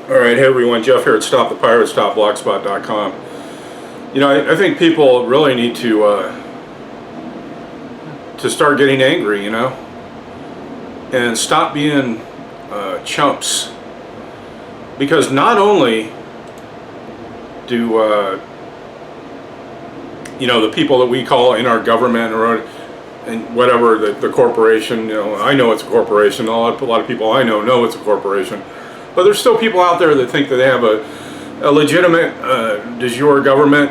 Alright, hey everyone, Jeff here at StopThePirates.blogspot.com. You know, I think people really need to start getting angry, you know, and stop being chumps. Because not only do, you know, the people that we call in our government or and whatever, the corporation, you know, I know it's a corporation, a lot of people I know it's a corporation. But there's still people out there that think that they have a legitimate de jure government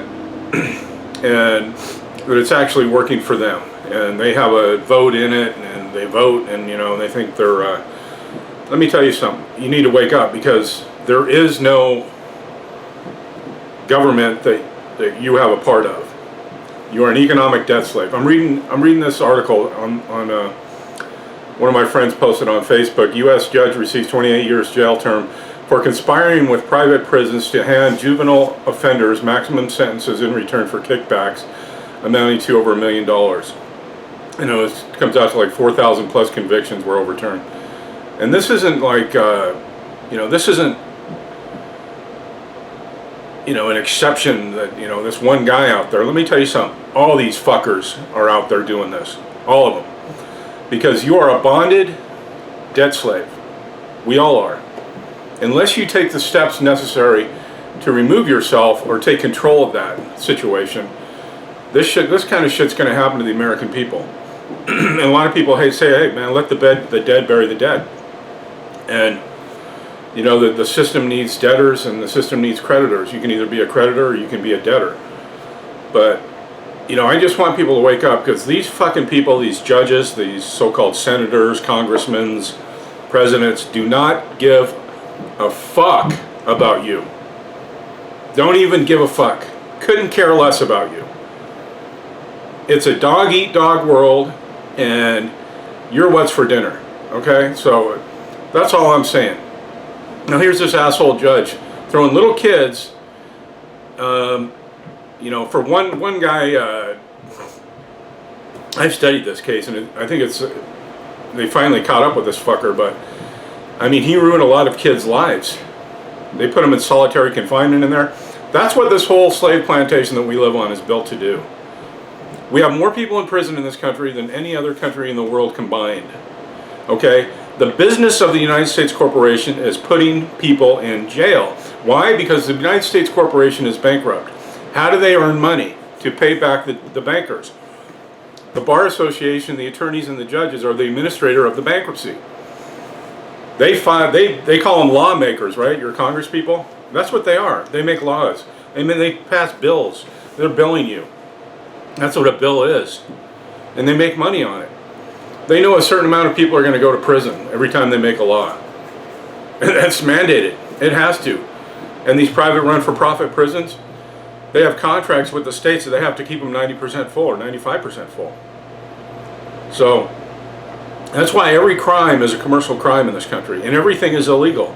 and that it's actually working for them. And they have a vote in it and they vote and, you know, they think they're... let me tell you something. You need to wake up, because there is no government that you have a part of. You are an economic debt slave. I'm reading this article on one of my friends posted on Facebook. U.S. judge receives 28 years jail term for conspiring with private prisons to hand juvenile offenders maximum sentences in return for kickbacks amounting to over $1 million. You know, it comes out to like 4,000 plus convictions were overturned. And this isn't like, you know, this isn't, you know, an exception that, you know, this one guy out there. Let me tell you something. All these fuckers are out there doing this. All of them. Because you are a bonded debt slave. We all are. Unless you take the steps necessary to remove yourself or take control of that situation, this kind of shit's going to happen to the American people. And a lot of people say, hey man, let the dead bury the dead. And you know, the system needs debtors and the system needs creditors. You can either be a creditor or you can be a debtor. But you know, I just want people to wake up, because these fucking people, these judges, these so-called senators, congressmen, presidents, do not give a fuck about you. Don't even give a fuck. Couldn't care less about you. It's a dog-eat-dog world, and you're what's for dinner. Okay? So that's all I'm saying. Now here's this asshole judge throwing little kids, you know, for one guy, I've studied this case, and I think they finally caught up with this fucker, but I mean, he ruined a lot of kids' lives. They put them in solitary confinement in there. That's what this whole slave plantation that we live on is built to do. We have more people in prison in this country than any other country in the world combined. Okay? The business of the United States Corporation is putting people in jail. Why? Because the United States Corporation is bankrupt. How do they earn money to pay back the bankers? The Bar Association, the attorneys, and the judges are the administrator of the bankruptcy. They call them lawmakers, right? Your Congress people? That's what they are. They make laws. I mean, they pass bills. They're billing you. That's what a bill is. And they make money on it. They know a certain amount of people are going to go to prison every time they make a law. That's mandated. It has to. And these private run-for-profit prisons, they have contracts with the states that they have to keep them 90% full or 95% full. So that's why every crime is a commercial crime in this country, and everything is illegal.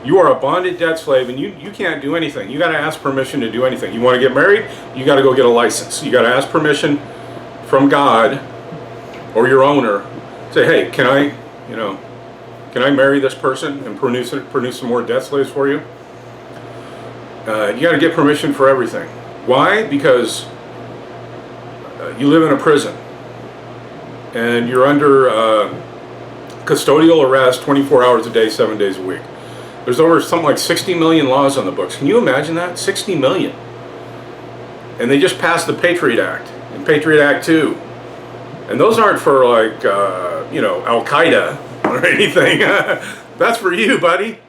You are a bonded debt slave, and you can't do anything. You got to ask permission to do anything. You want to get married? You got to go get a license. You got to ask permission from God or your owner. Say, hey, can I marry this person and produce some more debt slaves for you? You got to get permission for everything. Why? Because you live in a prison and you're under custodial arrest 24 hours a day, 7 days a week. There's over something like 60 million laws on the books. Can you imagine that? 60 million. And they just passed the Patriot Act and Patriot Act 2. And those aren't for like, you know, Al-Qaeda or anything. That's for you, buddy.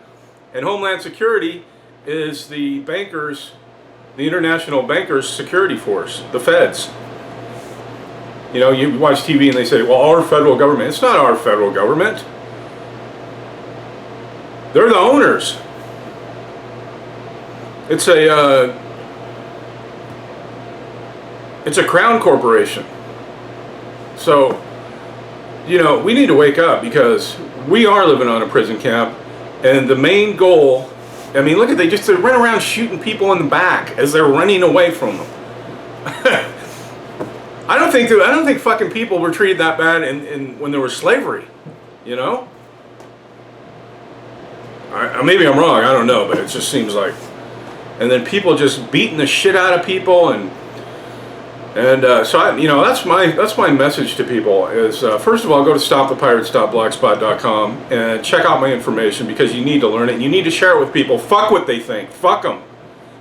And Homeland Security is the bankers, the international bankers' security force, the feds. You know, you watch TV and they say, well, our federal government. It's not our federal government. They're the owners. It's a crown corporation. So, you know, we need to wake up, because we are living on a prison camp, and the main goal, I mean, look at, they run around shooting people in the back as they're running away from them. I don't think fucking people were treated that bad when there was slavery, you know? Maybe I'm wrong, I don't know, but it just seems like. And then people just beating the shit out of people, and so that's my message to people is first of all, go to stopthepirates.blogspot.com and check out my information, because you need to learn it and you need to share it with people. Fuck what they think. Fuck them.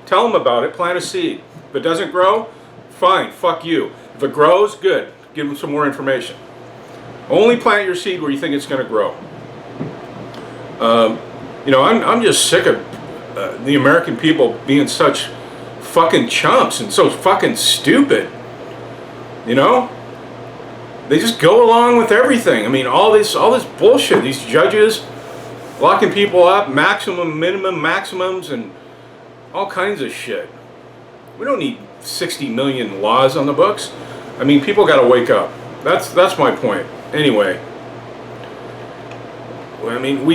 Tell them about it. Plant a seed. If it doesn't grow, fine. Fuck you. If it grows, good. Give them some more information. Only plant your seed where you think it's going to grow. I'm just sick of the American people being such fucking chumps and so fucking stupid. They just go along with everything. I mean, all this bullshit. These judges locking people up, maximum, minimum, maximums, and all kinds of shit. We don't need 60 million laws on the books. I mean, people got to wake up. That's my point. Anyway, I mean,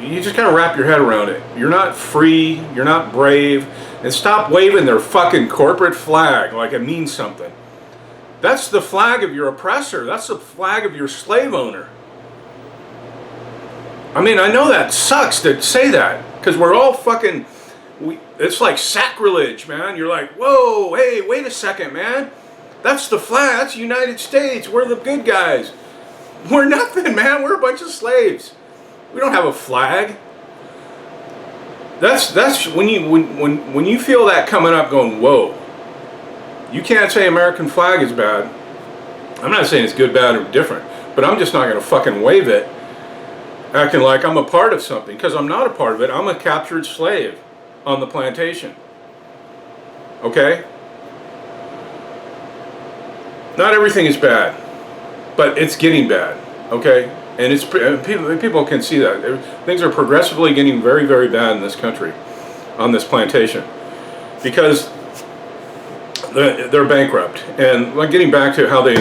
you just got to wrap your head around it. You're not free. You're not brave. And stop waving their fucking corporate flag like it means something. That's the flag of your oppressor. That's the flag of your slave owner. I mean, I know that sucks to say that, because we're all fucking, it's like sacrilege, man. You're like, whoa, hey, wait a second, man. That's the flag. That's the United States. We're the good guys. We're nothing, man. We're a bunch of slaves. We don't have a flag. That's when you feel that coming up, going, whoa. You can't say American flag is bad. I'm not saying it's good, bad, or different, but I'm just not going to fucking wave it, acting like I'm a part of something, because I'm not a part of it. I'm a captured slave on the plantation. Okay? Not everything is bad, but it's getting bad. Okay? And people can see that. Things are progressively getting very, very bad in this country, on this plantation, because they're bankrupt. And like, getting back to how they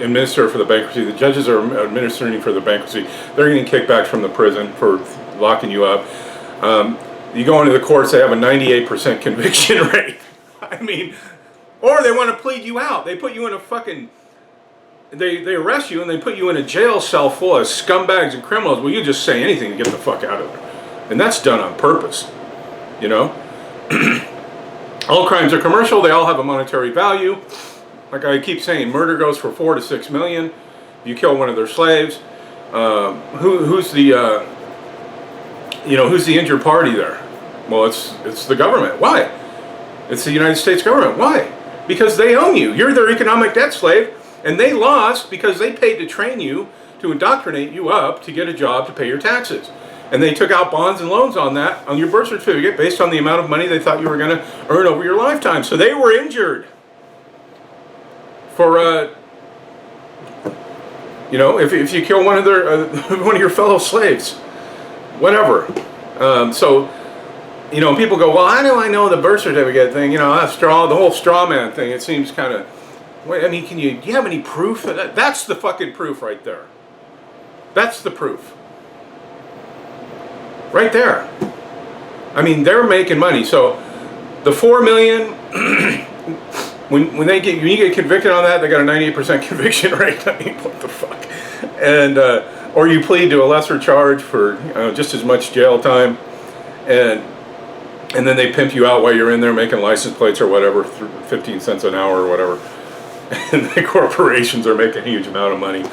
administer for the bankruptcy, the judges are administering for the bankruptcy. They're getting kickbacks from the prison for locking you up. You go into the courts, they have a 98% conviction rate. I mean, or they want to plead you out. They put you in a fucking, they arrest you and they put you in a jail cell full of scumbags and criminals. Well, you just say anything to get the fuck out of there. And that's done on purpose, All crimes are commercial. They all have a monetary value. Like I keep saying, murder goes for $4 to $6 million. You kill one of their slaves. Who's the injured party there? Well, it's the government. Why? It's the United States government. Why? Because they own you. You're their economic debt slave, and they lost because they paid to train you, to indoctrinate you up to get a job to pay your taxes. And they took out bonds and loans on that, on your birth certificate, based on the amount of money they thought you were going to earn over your lifetime. So they were injured for, if you kill one of one of your fellow slaves, whatever. People go, well, I know the birth certificate thing, the whole straw man thing. It seems kind of, do you have any proof? That's the fucking proof right there. That's the proof. Right there. I mean, they're making money. So the $4 million, when you get convicted on that, they got a 98% conviction rate. I mean, what the fuck? And or you plead to a lesser charge for just as much jail time, and then they pimp you out while you're in there making license plates or whatever, 15 cents an hour or whatever. And the corporations are making a huge amount of money.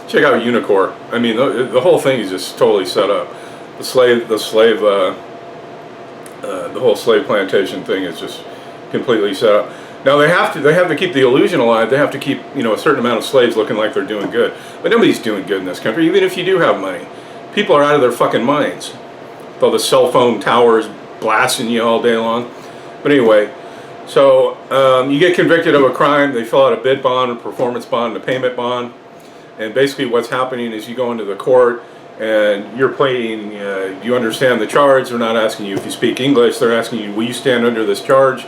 Check out Unicor. I mean, the whole thing is just totally set up. The whole slave plantation thing is just completely set up. Now they have to keep the illusion alive. They have to keep a certain amount of slaves looking like they're doing good. But nobody's doing good in this country. Even if you do have money, people are out of their fucking minds. With all the cell phone towers blasting you all day long. But anyway, so you get convicted of a crime. They fill out a bid bond, a performance bond, and a payment bond. And basically, what's happening is you go into the court. And you're pleading, you understand the charge. They're not asking you if you speak English. They're asking you, will you stand under this charge?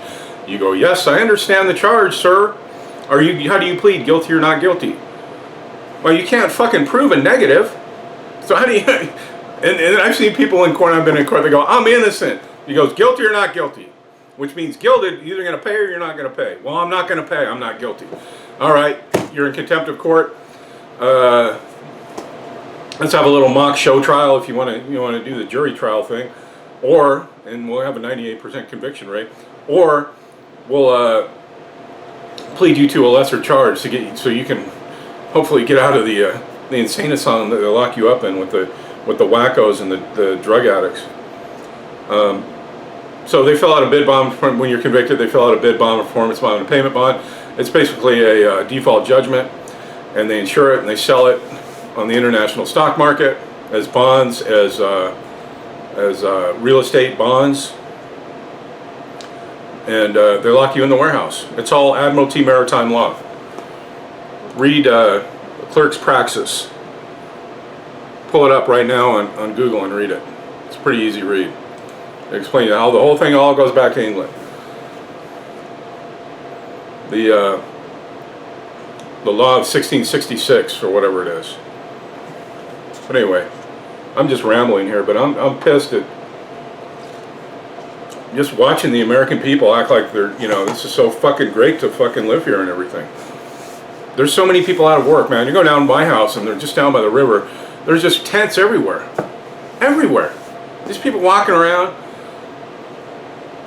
You go, yes, I understand the charge, sir. How do you plead, guilty or not guilty? Well, you can't fucking prove a negative. So how do you, and I've seen people in court, I've been in court, they go, I'm innocent. He goes, guilty or not guilty? Which means guilty, you're either going to pay or you're not going to pay. Well, I'm not going to pay, I'm not guilty. All right, you're in contempt of court. let's have a little mock show trial if you want to do the jury trial thing, or, and we'll have a 98% conviction rate, or we'll plead you to a lesser charge to get so you can hopefully get out of the insane asylum that they lock you up in with the wackos and the drug addicts. So they fill out a bid bond when you're convicted. They fill out a bid bond, a performance bond, and a payment bond. It's basically a default judgment, and they insure it and they sell it on the international stock market as bonds, as real estate bonds, and they lock you in the warehouse. It's all Admiralty Maritime Law. Read Clerk's Praxis. Pull it up right now on Google and read it. It's a pretty easy read. They explain how the whole thing all goes back to England. The law of 1666 or whatever it is. But anyway, I'm just rambling here, but I'm pissed at just watching the American people act like they're, this is so fucking great to fucking live here and everything. There's so many people out of work, man. You go down to my house and they're just down by the river. There's just tents everywhere. Everywhere. These people walking around.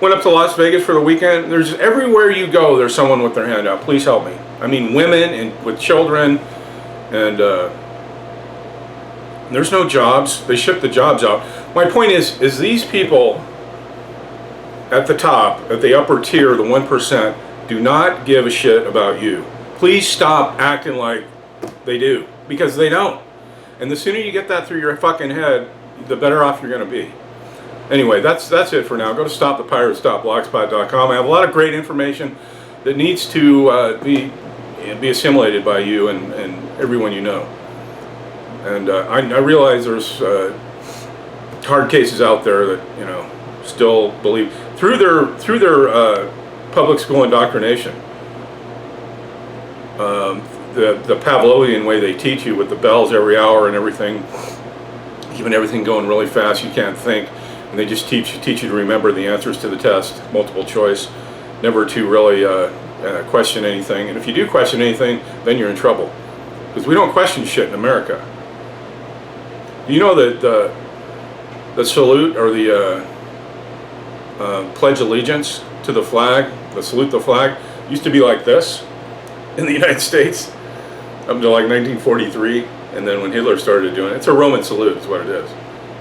Went up to Las Vegas for the weekend. There's everywhere you go, there's someone with their hand out. Please help me. I mean, women and with children, and there's no jobs. They ship the jobs out. My point is these people at the top, at the upper tier, the 1%, do not give a shit about you. Please stop acting like they do, because they don't. And the sooner you get that through your fucking head, the better off you're going to be. Anyway, that's it for now. Go to stopthepirates.blogspot.com. I have a lot of great information that needs to be assimilated by you and everyone you know. And I realize there's hard cases out there that still believe through their public school indoctrination. The Pavlovian way they teach you with the bells every hour and everything, keeping everything going really fast, you can't think. And they just teach you to remember the answers to the test, multiple choice, never to really question anything. And if you do question anything, then you're in trouble, because we don't question shit in America. You know that the salute or the pledge allegiance to the flag, the salute the flag, used to be like this in the United States up until like 1943, and then when Hitler started doing it, it's a Roman salute, is what it is.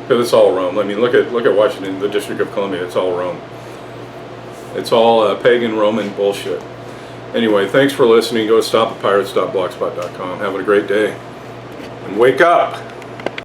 Because it's all Rome. I mean, look at Washington, the District of Columbia. It's all Rome. It's all pagan Roman bullshit. Anyway, thanks for listening. Go to stopthepirates.blogspot.com. Having a great day. And wake up.